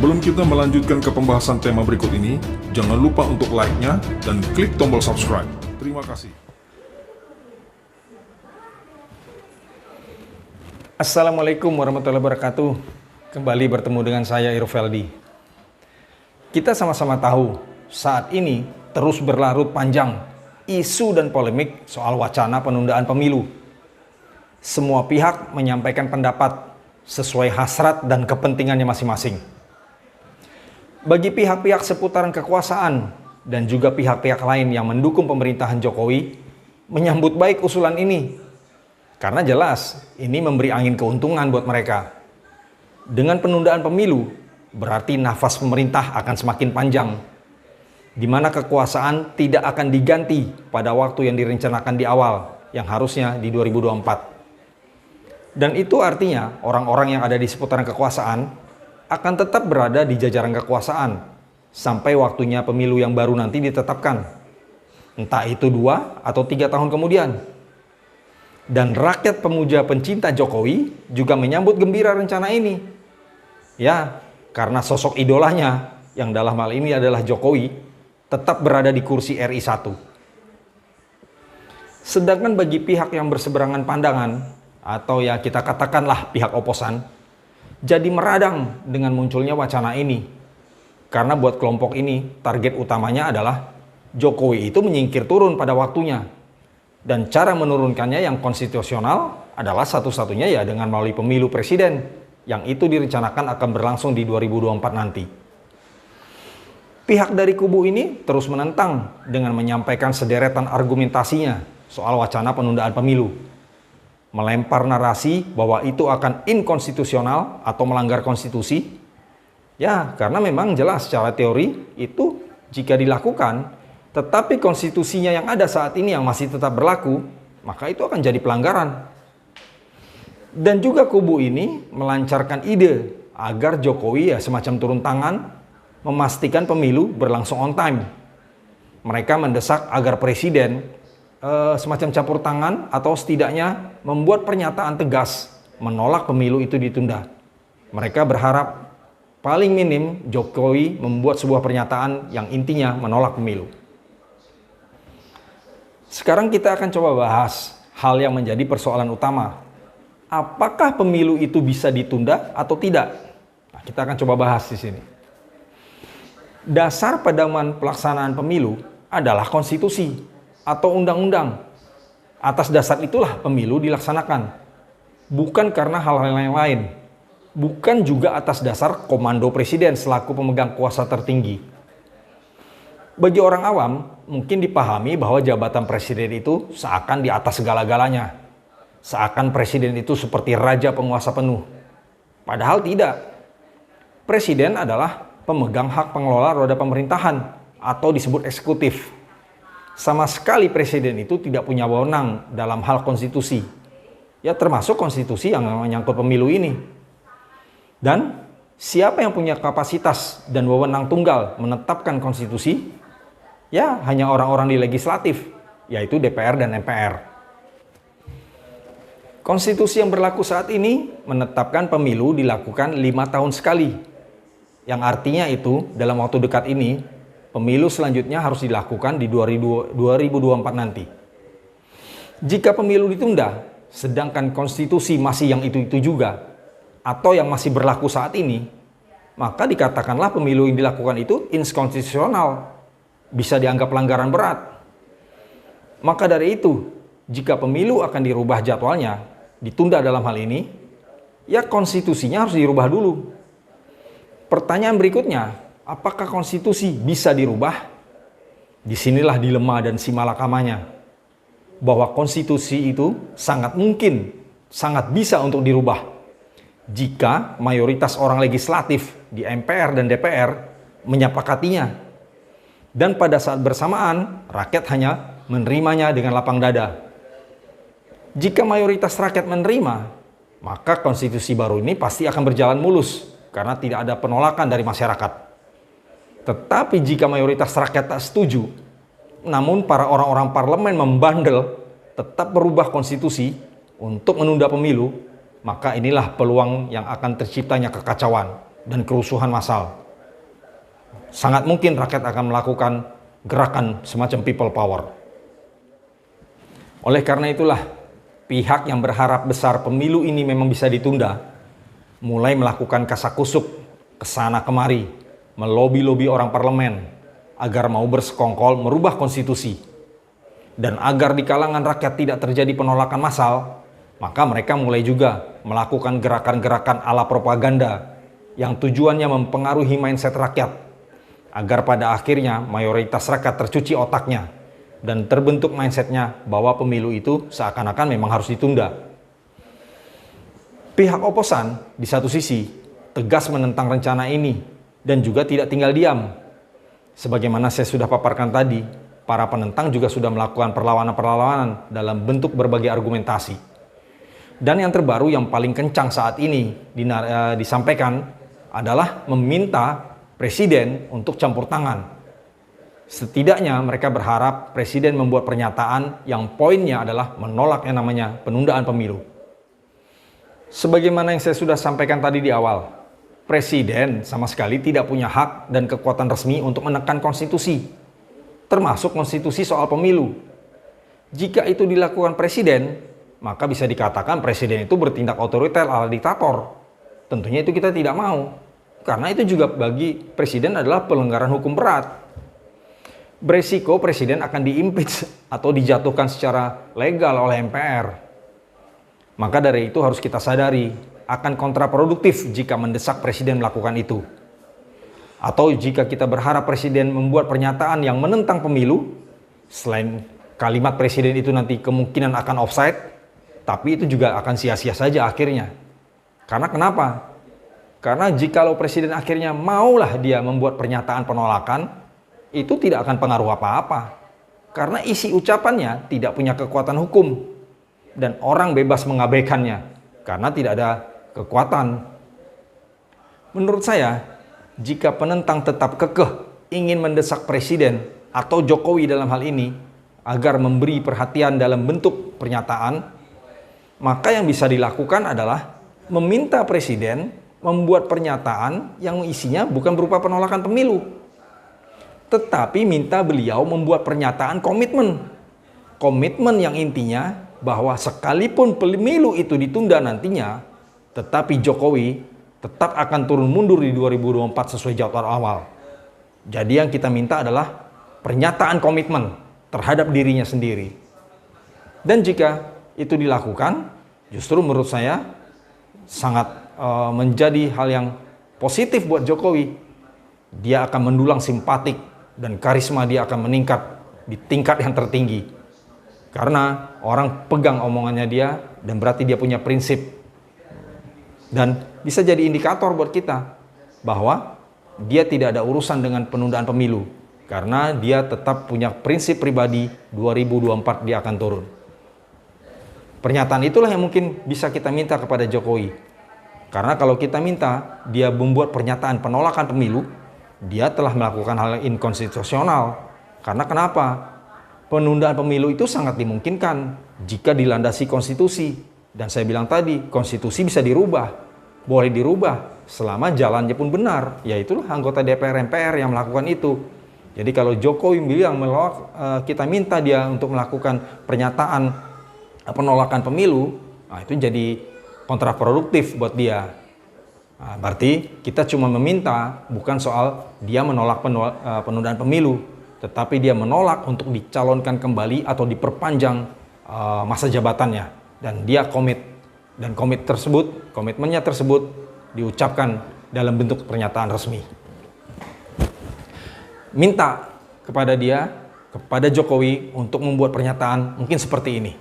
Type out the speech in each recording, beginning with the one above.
Sebelum kita melanjutkan ke pembahasan tema berikut ini, jangan lupa untuk like-nya dan klik tombol subscribe. Terima kasih. Assalamualaikum warahmatullahi wabarakatuh. Kembali bertemu dengan saya Irfeldi. Kita sama-sama tahu saat ini terus berlarut panjang isu dan polemik soal wacana penundaan pemilu. Semua pihak menyampaikan pendapat sesuai hasrat dan kepentingannya masing-masing. Bagi pihak-pihak seputaran kekuasaan dan juga pihak-pihak lain yang mendukung pemerintahan Jokowi menyambut baik usulan ini. Karena jelas ini memberi angin keuntungan buat mereka. Dengan penundaan pemilu, berarti nafas pemerintah akan semakin panjang, di mana kekuasaan tidak akan diganti pada waktu yang direncanakan di awal, yang harusnya di 2024. Dan itu artinya orang-orang yang ada di seputaran kekuasaan akan tetap berada di jajaran kekuasaan sampai waktunya pemilu yang baru nanti ditetapkan. Entah itu 2 atau 3 tahun kemudian. Dan rakyat pemuja pencinta Jokowi juga menyambut gembira rencana ini. Ya, karena sosok idolanya yang dalam hal ini adalah Jokowi tetap berada di kursi RI 1. Sedangkan bagi pihak yang berseberangan pandangan, atau ya kita katakanlah pihak oposan, jadi meradang dengan munculnya wacana ini. Karena buat kelompok ini, target utamanya adalah Jokowi itu menyingkir turun pada waktunya. Dan cara menurunkannya yang konstitusional adalah satu-satunya ya dengan melalui pemilu presiden, yang itu direncanakan akan berlangsung di 2024 nanti. Pihak dari kubu ini terus menentang dengan menyampaikan sederetan argumentasinya soal wacana penundaan pemilu. Melempar narasi bahwa itu akan inkonstitusional atau melanggar konstitusi. Ya, karena memang jelas secara teori itu jika dilakukan, tetapi konstitusinya yang ada saat ini yang masih tetap berlaku, maka itu akan jadi pelanggaran. Dan juga kubu ini melancarkan ide agar Jokowi ya semacam turun tangan, memastikan pemilu berlangsung on time. Mereka mendesak agar presiden semacam campur tangan atau setidaknya membuat pernyataan tegas menolak pemilu itu ditunda. Mereka berharap paling minim Jokowi membuat sebuah pernyataan yang intinya menolak pemilu. Sekarang kita akan coba bahas hal yang menjadi persoalan utama. Apakah pemilu itu bisa ditunda atau tidak? Nah, kita akan coba bahas di sini. Dasar pedoman pelaksanaan pemilu adalah konstitusi atau undang-undang. Atas dasar itulah pemilu dilaksanakan. Bukan karena hal-hal yang lain. Bukan juga atas dasar komando presiden selaku pemegang kuasa tertinggi. Bagi orang awam, mungkin dipahami bahwa jabatan presiden itu seakan di atas segala-galanya. Seakan presiden itu seperti raja penguasa penuh. Padahal tidak. Presiden adalah pemegang hak pengelola roda pemerintahan atau disebut eksekutif. Sama sekali presiden itu tidak punya wewenang dalam hal konstitusi. Ya termasuk konstitusi yang menyangkut pemilu ini. Dan siapa yang punya kapasitas dan wewenang tunggal menetapkan konstitusi? Ya hanya orang-orang di legislatif, yaitu DPR dan MPR. Konstitusi yang berlaku saat ini menetapkan pemilu dilakukan 5 tahun sekali. Yang artinya itu dalam waktu dekat ini, pemilu selanjutnya harus dilakukan di 2024 nanti. Jika pemilu ditunda, sedangkan konstitusi masih yang itu-itu juga, atau yang masih berlaku saat ini, maka dikatakanlah pemilu yang dilakukan itu inkonstitusional, bisa dianggap pelanggaran berat. Maka dari itu, jika pemilu akan dirubah jadwalnya, ditunda dalam hal ini, ya konstitusinya harus dirubah dulu. Pertanyaan berikutnya, apakah konstitusi bisa dirubah? Disinilah dilema dan simalakamanya. Bahwa konstitusi itu sangat mungkin, sangat bisa untuk dirubah. Jika mayoritas orang legislatif di MPR dan DPR menyepakatinya. Dan pada saat bersamaan, rakyat hanya menerimanya dengan lapang dada. Jika mayoritas rakyat menerima, maka konstitusi baru ini pasti akan berjalan mulus. Karena tidak ada penolakan dari masyarakat. Tetapi jika mayoritas rakyat tak setuju, namun para orang-orang parlemen membandel tetap merubah konstitusi untuk menunda pemilu, maka inilah peluang yang akan terciptanya kekacauan. dan kerusuhan massal. Sangat mungkin rakyat akan melakukan gerakan semacam people power. Oleh karena itulah, pihak yang berharap besar pemilu ini memang bisa ditunda, mulai melakukan kasakusuk kesana kemari, melobi-lobi orang parlemen agar mau bersekongkol merubah konstitusi. Dan agar di kalangan rakyat tidak terjadi penolakan massal, maka mereka mulai juga melakukan gerakan-gerakan ala propaganda yang tujuannya mempengaruhi mindset rakyat, agar pada akhirnya mayoritas rakyat tercuci otaknya dan terbentuk mindsetnya bahwa pemilu itu seakan-akan memang harus ditunda. Pihak oposan di satu sisi tegas menentang rencana ini dan juga tidak tinggal diam. Sebagaimana saya sudah paparkan tadi, para penentang juga sudah melakukan perlawanan-perlawanan dalam bentuk berbagai argumentasi. Dan yang terbaru yang paling kencang saat ini disampaikan adalah meminta Presiden untuk campur tangan. Setidaknya mereka berharap Presiden membuat pernyataan yang poinnya adalah menolak yang namanya penundaan pemilu. Sebagaimana yang saya sudah sampaikan tadi di awal, Presiden sama sekali tidak punya hak dan kekuatan resmi untuk menekan konstitusi, termasuk konstitusi soal pemilu. Jika itu dilakukan Presiden, maka bisa dikatakan Presiden itu bertindak otoriter ala diktator. Tentunya itu kita tidak mau. Karena itu juga bagi Presiden adalah pelanggaran hukum berat. Beresiko Presiden akan diimpeach atau dijatuhkan secara legal oleh MPR. Maka dari itu harus kita sadari akan kontraproduktif jika mendesak Presiden melakukan itu. Atau jika kita berharap Presiden membuat pernyataan yang menentang pemilu, selain kalimat Presiden itu nanti kemungkinan akan offside, tapi itu juga akan sia-sia saja akhirnya. Karena kenapa? Karena jikalau Presiden akhirnya maulah dia membuat pernyataan penolakan, itu tidak akan pengaruh apa-apa. Karena isi ucapannya tidak punya kekuatan hukum. Dan orang bebas mengabaikannya, karena tidak ada kekuatan. Menurut saya, jika penentang tetap kekeh ingin mendesak Presiden atau Jokowi dalam hal ini, agar memberi perhatian dalam bentuk pernyataan, maka yang bisa dilakukan adalah meminta Presiden membuat pernyataan yang isinya bukan berupa penolakan pemilu, tetapi minta beliau membuat pernyataan komitmen. Komitmen yang intinya bahwa sekalipun pemilu itu ditunda nantinya, tetapi Jokowi tetap akan turun mundur di 2024 sesuai jadwal awal. Jadi yang kita minta adalah pernyataan komitmen terhadap dirinya sendiri. Dan jika itu dilakukan, justru menurut saya sangat menjadi hal yang positif buat Jokowi. Dia akan mendulang simpatik dan karisma dia akan meningkat di tingkat yang tertinggi. Karena orang pegang omongannya dia dan berarti dia punya prinsip. Dan bisa jadi indikator buat kita bahwa dia tidak ada urusan dengan penundaan pemilu. Karena dia tetap punya prinsip pribadi 2024 dia akan turun. Pernyataan itulah yang mungkin bisa kita minta kepada Jokowi. Karena kalau kita minta dia membuat pernyataan penolakan pemilu, dia telah melakukan hal yang inkonstitusional. Karena kenapa? Penundaan pemilu itu sangat dimungkinkan jika dilandasi konstitusi. Dan saya bilang tadi, konstitusi bisa dirubah. Boleh dirubah selama jalannya pun benar. Yaitulah anggota DPR MPR yang melakukan itu. Jadi kalau Jokowi bilang kita minta dia untuk melakukan pernyataan penolakan pemilu, nah itu jadi kontraproduktif buat dia. Nah, berarti kita cuma meminta bukan soal dia menolak penundaan pemilu, tetapi dia menolak untuk dicalonkan kembali atau diperpanjang masa jabatannya. Dan dia komit. Dan komitmennya tersebut diucapkan dalam bentuk pernyataan resmi. Minta kepada dia, kepada Jokowi untuk membuat pernyataan mungkin seperti ini.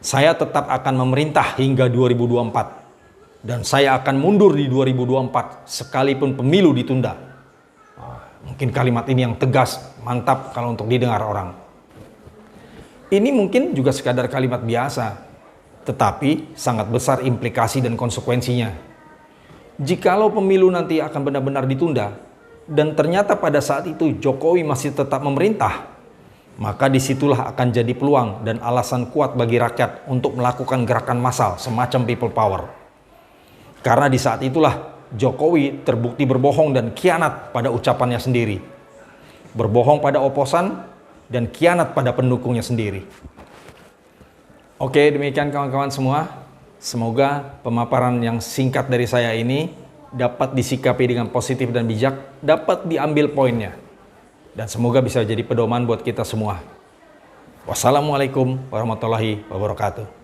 Saya tetap akan memerintah hingga 2024 dan saya akan mundur di 2024 sekalipun pemilu ditunda. Mungkin kalimat ini yang tegas, mantap kalau untuk didengar orang. Ini mungkin juga sekadar kalimat biasa, tetapi sangat besar implikasi dan konsekuensinya. Jikalau pemilu nanti akan benar-benar ditunda dan ternyata pada saat itu Jokowi masih tetap memerintah, maka disitulah akan jadi peluang dan alasan kuat bagi rakyat untuk melakukan gerakan massal semacam people power. Karena di saat itulah Jokowi terbukti berbohong dan khianat pada ucapannya sendiri. Berbohong pada oposan dan khianat pada pendukungnya sendiri. Oke, demikian kawan-kawan semua. Semoga pemaparan yang singkat dari saya ini dapat disikapi dengan positif dan bijak, dapat diambil poinnya. Dan semoga bisa jadi pedoman buat kita semua. Wassalamualaikum warahmatullahi wabarakatuh.